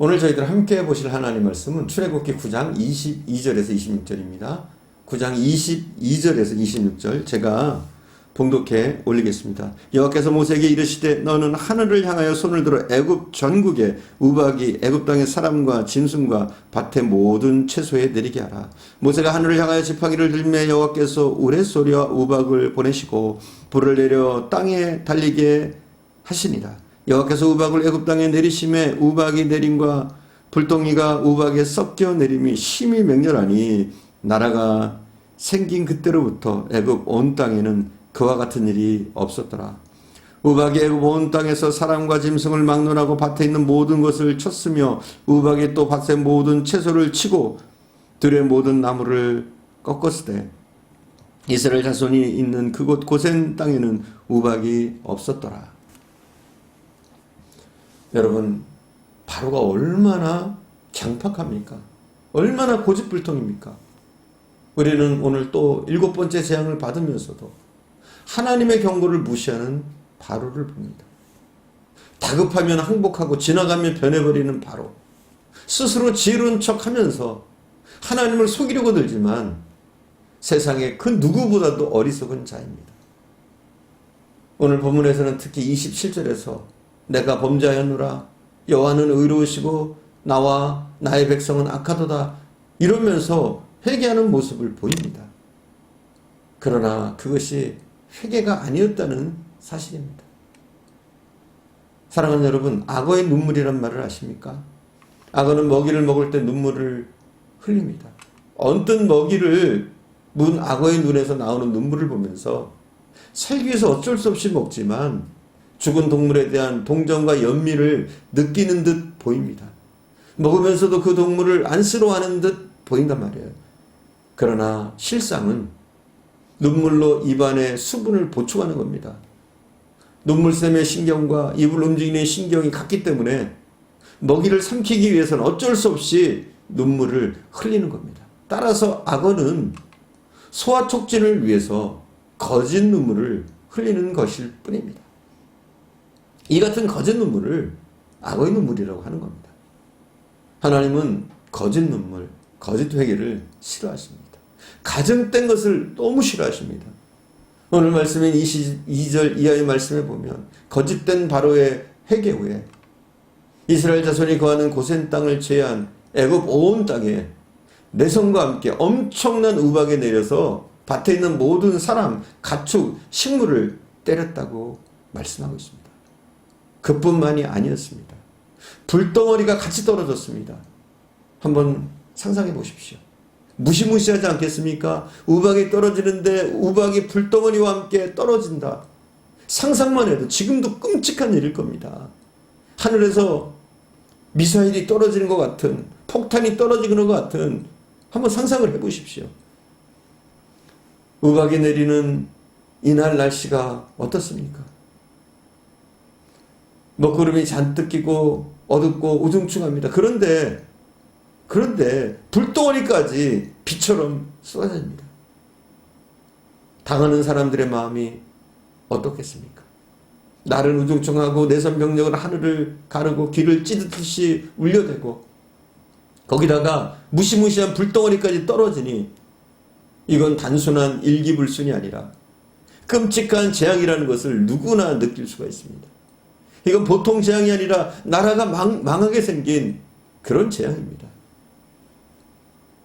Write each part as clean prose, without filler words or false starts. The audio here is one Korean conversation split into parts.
오늘 저희들 함께 보실 하나님 말씀은 출애굽기 9장 22절에서 26절입니다. 9장 22절에서 26절 제가 봉독해 올리겠습니다. 여호와께서 모세에게 이르시되 너는 하늘을 향하여 손을 들어 애굽 전국에 우박이 애굽 땅의 사람과 짐승과 밭의 모든 채소에 내리게 하라. 모세가 하늘을 향하여 지팡이를 들매 여호와께서 우레소리와 우박을 보내시고 불을 내려 땅에 달리게 하시니라. 여호와께서 우박을 애굽 땅에 내리심에 우박이 내림과 불덩이가 우박에 섞여 내림이 심히 맹렬하니 나라가 생긴 그때로부터 애굽 온 땅에는 그와 같은 일이 없었더라. 우박이 애굽 온 땅에서 사람과 짐승을 막론하고 밭에 있는 모든 것을 쳤으며 우박이 또 밭의 모든 채소를 치고 들의 모든 나무를 꺾었으되 이스라엘 자손이 있는 그곳 고센 땅에는 우박이 없었더라. 여러분, 바로가 얼마나 강팍합니까? 얼마나 고집불통입니까? 우리는 오늘 또 7번째 재앙을 받으면서도 하나님의 경고를 무시하는 바로를 봅니다. 다급하면 항복하고 지나가면 변해버리는 바로. 스스로 지혜로운 척하면서 하나님을 속이려고 들지만 세상에 그 누구보다도 어리석은 자입니다. 오늘 본문에서는 특히 27절에서 내가 범죄하였노라 여호와는 의로우시고 나와 나의 백성은 악하도다 이러면서 회개하는 모습을 보입니다. 그러나 그것이 회개가 아니었다는 사실입니다. 사랑하는 여러분, 악어의 눈물이란 말을 아십니까? 악어는 먹이를 먹을 때 눈물을 흘립니다. 언뜻 먹이를 문 악어의 눈에서 나오는 눈물을 보면서 살기 위해서 어쩔 수 없이 먹지만 죽은 동물에 대한 동정과 연민을 느끼는 듯 보입니다. 먹으면서도 그 동물을 안쓰러워하는 듯 보인단 말이에요. 그러나 실상은 눈물로 입안에 수분을 보충하는 겁니다. 눈물샘의 신경과 입을 움직이는 신경이 같기 때문에 먹이를 삼키기 위해서는 어쩔 수 없이 눈물을 흘리는 겁니다. 따라서 악어는 소화 촉진을 위해서 거짓 눈물을 흘리는 것일 뿐입니다. 이 같은 거짓 눈물을 악어의 눈물이라고 하는 겁니다. 하나님은 거짓 눈물, 거짓 회개를 싫어하십니다. 가증된 것을 너무 싫어하십니다. 오늘 말씀인 22절 이하의 말씀에 보면 거짓된 바로의 회개 후에 이스라엘 자손이 거하는 고센 땅을 제한 애굽 온 땅에 내성과 함께 엄청난 우박이 내려서 밭에 있는 모든 사람, 가축, 식물을 때렸다고 말씀하고 있습니다. 그뿐만이 아니었습니다. 불덩어리가 같이 떨어졌습니다. 한번 상상해 보십시오. 무시무시하지 않겠습니까? 우박이 떨어지는데 우박이 불덩어리와 함께 떨어진다. 상상만 해도 지금도 끔찍한 일일 겁니다. 하늘에서 미사일이 떨어지는 것 같은, 폭탄이 떨어지는 것 같은, 한번 상상을 해 보십시오. 우박이 내리는 이날 날씨가 어떻습니까? 먹구름이 잔뜩 끼고 어둡고 우중충합니다. 그런데 불덩어리까지 비처럼 쏟아집니다. 당하는 사람들의 마음이 어떻겠습니까? 날은 우중충하고 내선병력은 하늘을 가르고 귀를 찌듯이 울려대고 거기다가 무시무시한 불덩어리까지 떨어지니 이건 단순한 일기불순이 아니라 끔찍한 재앙이라는 것을 누구나 느낄 수가 있습니다. 이건 보통 재앙이 아니라 나라가 망하게 생긴 그런 재앙입니다.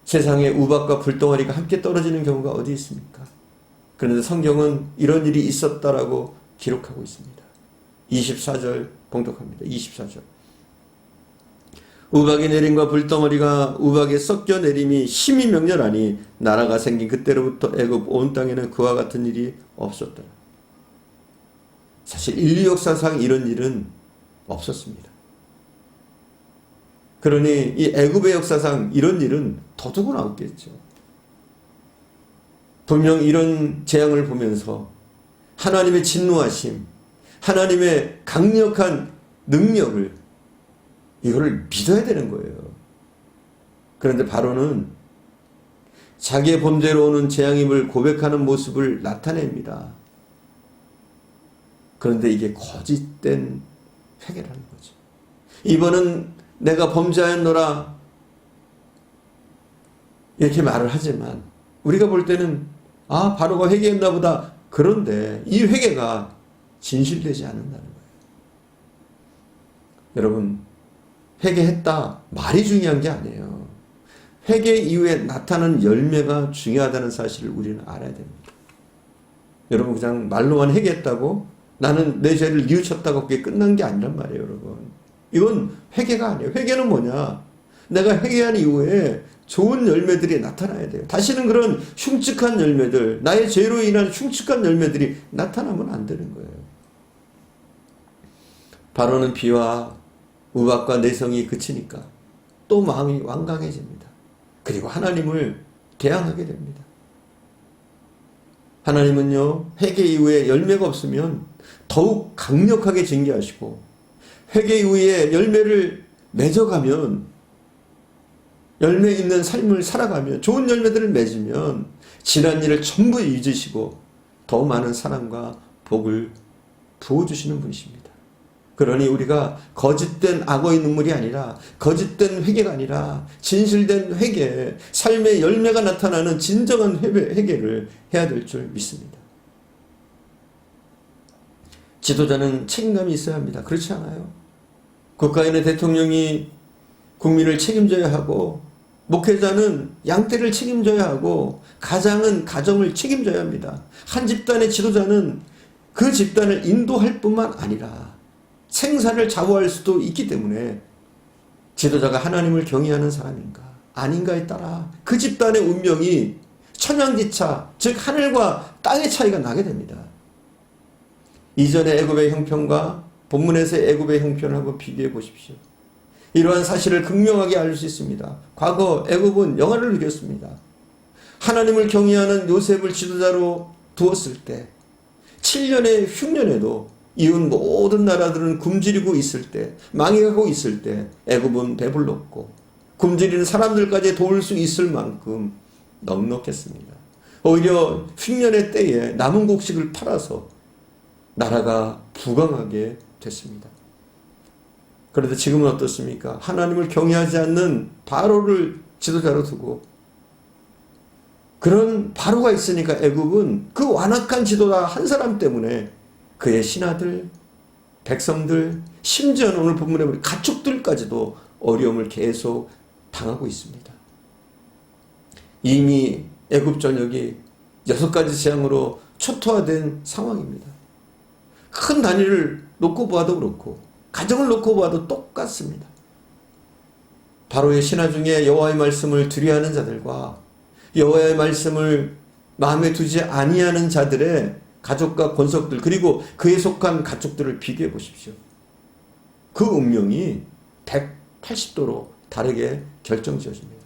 세상에 우박과 불덩어리가 함께 떨어지는 경우가 어디 있습니까? 그런데 성경은 이런 일이 있었다라고 기록하고 있습니다. 24절 봉독합니다. 24절. 우박이 내림과 불덩어리가 우박에 섞여 내림이 심히 맹렬하니 나라가 생긴 그때로부터 애굽 온 땅에는 그와 같은 일이 없었더라. 사실 인류 역사상 이런 일은 없었습니다. 그러니 이 애굽의 역사상 이런 일은 더더구나 없겠죠. 분명 이런 재앙을 보면서 하나님의 진노하심, 하나님의 강력한 능력을 이거를 믿어야 되는 거예요. 그런데 바로는 자기의 범죄로 오는 재앙임을 고백하는 모습을 나타냅니다. 그런데 이게 거짓된 회개라는 거죠. 이번은 내가 범죄하였노라 이렇게 말을 하지만 우리가 볼 때는 바로가 회개했나 보다. 그런데 이 회개가 진실되지 않는다는 거예요. 여러분, 회개했다 말이 중요한 게 아니에요. 회개 이후에 나타나는 열매가 중요하다는 사실을 우리는 알아야 됩니다. 여러분, 그냥 말로만 회개했다고 나는 내 죄를 뉘우쳤다고 그게 끝난 게 아니란 말이에요. 여러분, 이건 회개가 아니에요. 회개는 뭐냐? 내가 회개한 이후에 좋은 열매들이 나타나야 돼요. 다시는 그런 흉측한 열매들, 나의 죄로 인한 흉측한 열매들이 나타나면 안 되는 거예요. 바로는 비와 우박과 내성이 그치니까 또 마음이 완강해집니다. 그리고 하나님을 대항하게 됩니다. 하나님은요, 회개 이후에 열매가 없으면 더욱 강력하게 징계하시고, 회개 이후에 열매를 맺어가면, 열매 있는 삶을 살아가면, 좋은 열매들을 맺으면 지난 일을 전부 잊으시고 더 많은 사랑과 복을 부어주시는 분이십니다. 그러니 우리가 거짓된 악어의 눈물이 아니라, 거짓된 회개가 아니라 진실된 회개, 삶의 열매가 나타나는 진정한 회개를 해야 될 줄 믿습니다. 지도자는 책임감이 있어야 합니다. 그렇지 않아요? 국가에 있는 대통령이 국민을 책임져야 하고, 목회자는 양떼를 책임져야 하고, 가장은 가정을 책임져야 합니다. 한 집단의 지도자는 그 집단을 인도할 뿐만 아니라 생사를 좌우할 수도 있기 때문에 지도자가 하나님을 경외하는 사람인가 아닌가에 따라 그 집단의 운명이 천양지차, 즉 하늘과 땅의 차이가 나게 됩니다. 이전의 애굽의 형편과 본문에서의 애굽의 형편을 한번 비교해 보십시오. 이러한 사실을 극명하게 알 수 있습니다. 과거 애굽은 영화를 누렸습니다. 하나님을 경외하는 요셉을 지도자로 두었을 때 7년의 흉년에도 이웃 모든 나라들은 굶주리고 있을 때, 망해가고 있을 때 애굽은 배불렀고 굶주리는 사람들까지 도울 수 있을 만큼 넉넉했습니다. 오히려 흉년의 때에 남은 곡식을 팔아서 나라가 부강하게 됐습니다. 그런데 지금은 어떻습니까? 하나님을 경외하지 않는 바로를 지도자로 두고, 그런 바로가 있으니까 애굽은 그 완악한 지도자 한 사람 때문에 그의 신하들, 백성들, 심지어는 오늘 본문에 우리 가축들까지도 어려움을 계속 당하고 있습니다. 이미 애굽 전역이 6가지 재앙으로 초토화된 상황입니다. 큰 단위를 놓고 보아도 그렇고 가정을 놓고 보아도 똑같습니다. 바로의 신하 중에 여호와의 말씀을 두려워하는 자들과 여호와의 말씀을 마음에 두지 아니하는 자들의 가족과 권속들, 그리고 그에 속한 가축들을 비교해 보십시오. 그 운명이 180도로 다르게 결정지어집니다.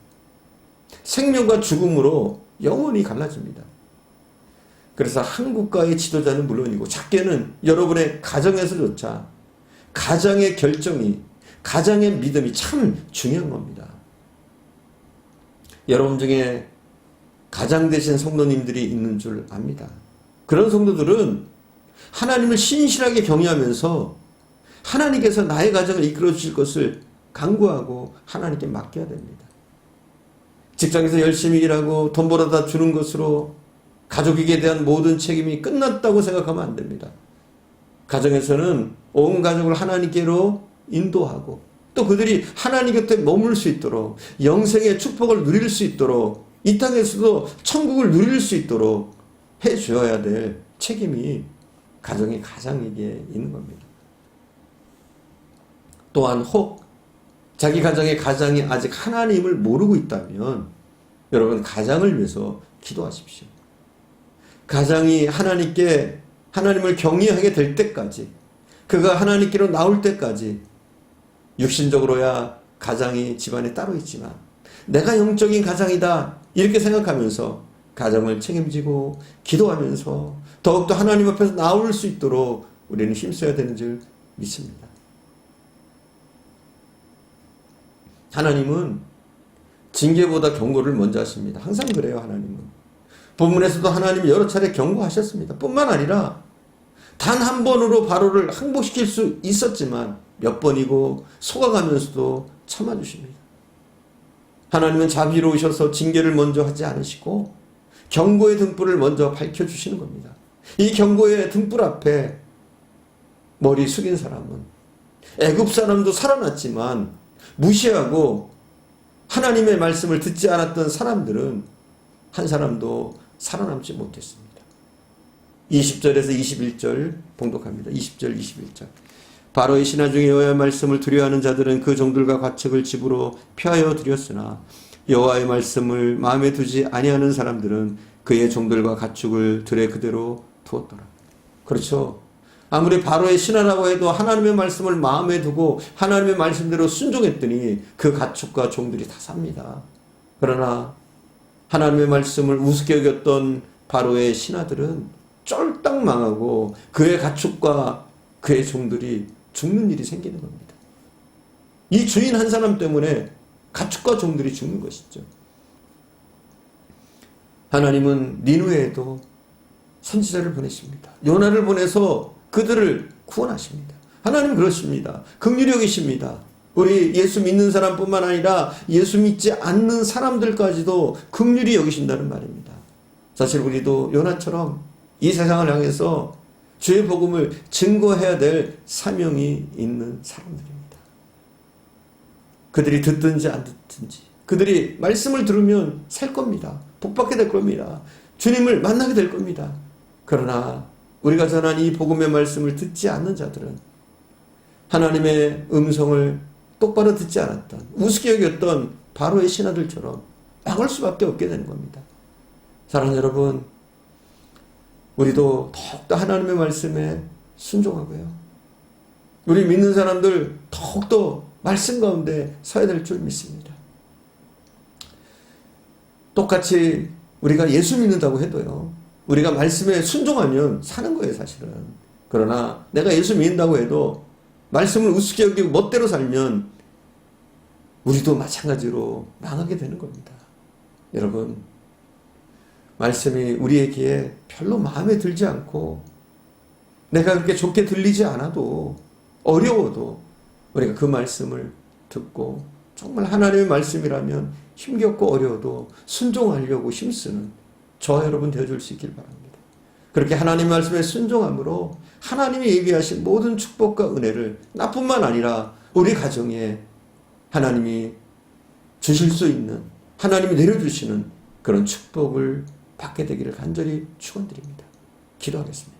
생명과 죽음으로 영원히 갈라집니다. 그래서 한 국가의 지도자는 물론이고 작게는 여러분의 가정에서조차 가장의 결정이, 가장의 믿음이 참 중요한 겁니다. 여러분 중에 가장 되신 성도님들이 있는 줄 압니다. 그런 성도들은 하나님을 신실하게 경외하면서 하나님께서 나의 가정을 이끌어 주실 것을 간구하고 하나님께 맡겨야 됩니다. 직장에서 열심히 일하고 돈 벌어다 주는 것으로 가족에게 대한 모든 책임이 끝났다고 생각하면 안 됩니다. 가정에서는 온 가족을 하나님께로 인도하고 또 그들이 하나님 곁에 머물 수 있도록, 영생의 축복을 누릴 수 있도록, 이 땅에서도 천국을 누릴 수 있도록 해줘야 될 책임이 가정의 가장에게 있는 겁니다. 또한 혹 자기 가정의 가장이 아직 하나님을 모르고 있다면 여러분 가장을 위해서 기도하십시오. 가장이 하나님을 경외하게 될 때까지, 그가 하나님께로 나올 때까지 육신적으로야 가장이 집안에 따로 있지만 내가 영적인 가장이다 이렇게 생각하면서 가정을 책임지고 기도하면서 더욱더 하나님 앞에서 나올 수 있도록 우리는 힘써야 되는 줄 믿습니다. 하나님은 징계보다 경고를 먼저 하십니다. 항상 그래요. 하나님은 본문에서도 하나님이 여러 차례 경고하셨습니다. 뿐만 아니라 단 한 번으로 바로를 항복시킬 수 있었지만 몇 번이고 속아가면서도 참아주십니다. 하나님은 자비로우셔서 징계를 먼저 하지 않으시고 경고의 등불을 먼저 밝혀주시는 겁니다. 이 경고의 등불 앞에 머리 숙인 사람은 애굽 사람도 살아났지만 무시하고 하나님의 말씀을 듣지 않았던 사람들은 한 사람도 살아남지 못했습니다. 20절에서 21절 봉독합니다. 20절 21절. 바로의 신하 중에 여호와의 말씀을 두려워하는 자들은 그 종들과 가축을 집으로 피하여 들였으나 여호와의 말씀을 마음에 두지 아니하는 사람들은 그의 종들과 가축을 들에 그대로 두었더라. 그렇죠. 아무리 바로의 신하라고 해도 하나님의 말씀을 마음에 두고 하나님의 말씀대로 순종했더니 그 가축과 종들이 다 삽니다. 그러나 하나님의 말씀을 우습게 여겼던 바로의 신하들은 쫄딱 망하고 그의 가축과 그의 종들이 죽는 일이 생기는 겁니다. 이 주인 한 사람 때문에 가축과 종들이 죽는 것이죠. 하나님은 니느웨에도 선지자를 보내십니다. 요나를 보내서 그들을 구원하십니다. 하나님 그렇습니다. 긍휼히 여기십니다. 우리 예수 믿는 사람뿐만 아니라 예수 믿지 않는 사람들까지도 긍휼히 여기신다는 말입니다. 사실 우리도 요나처럼 이 세상을 향해서 주의 복음을 증거해야 될 사명이 있는 사람들입니다. 그들이 듣든지 안 듣든지 그들이 말씀을 들으면 살 겁니다. 복받게 될 겁니다. 주님을 만나게 될 겁니다. 그러나 우리가 전한 이 복음의 말씀을 듣지 않는 자들은 하나님의 음성을 똑바로 듣지 않았던 우습게 여겼던 바로의 신하들처럼 망할 수밖에 없게 되는 겁니다. 사랑하는 여러분, 우리도 더욱더 하나님의 말씀에 순종하고요. 우리 믿는 사람들 더욱더 말씀 가운데 서야 될 줄 믿습니다. 똑같이 우리가 예수 믿는다고 해도요. 우리가 말씀에 순종하면 사는 거예요, 사실은. 그러나 내가 예수 믿는다고 해도 말씀을 우습게 여기고 멋대로 살면 우리도 마찬가지로 망하게 되는 겁니다. 여러분, 말씀이 우리에게 별로 마음에 들지 않고 내가 그렇게 좋게 들리지 않아도 어려워도 우리가 그 말씀을 듣고 정말 하나님의 말씀이라면 힘겹고 어려워도 순종하려고 힘쓰는 저와 여러분 되어줄 수 있길 바랍니다. 그렇게 하나님 말씀에 순종함으로 하나님이 예비하신 모든 축복과 은혜를 나뿐만 아니라 우리 가정에 하나님이 주실 수 있는, 하나님이 내려주시는 그런 축복을 받게 되기를 간절히 축원드립니다. 기도하겠습니다.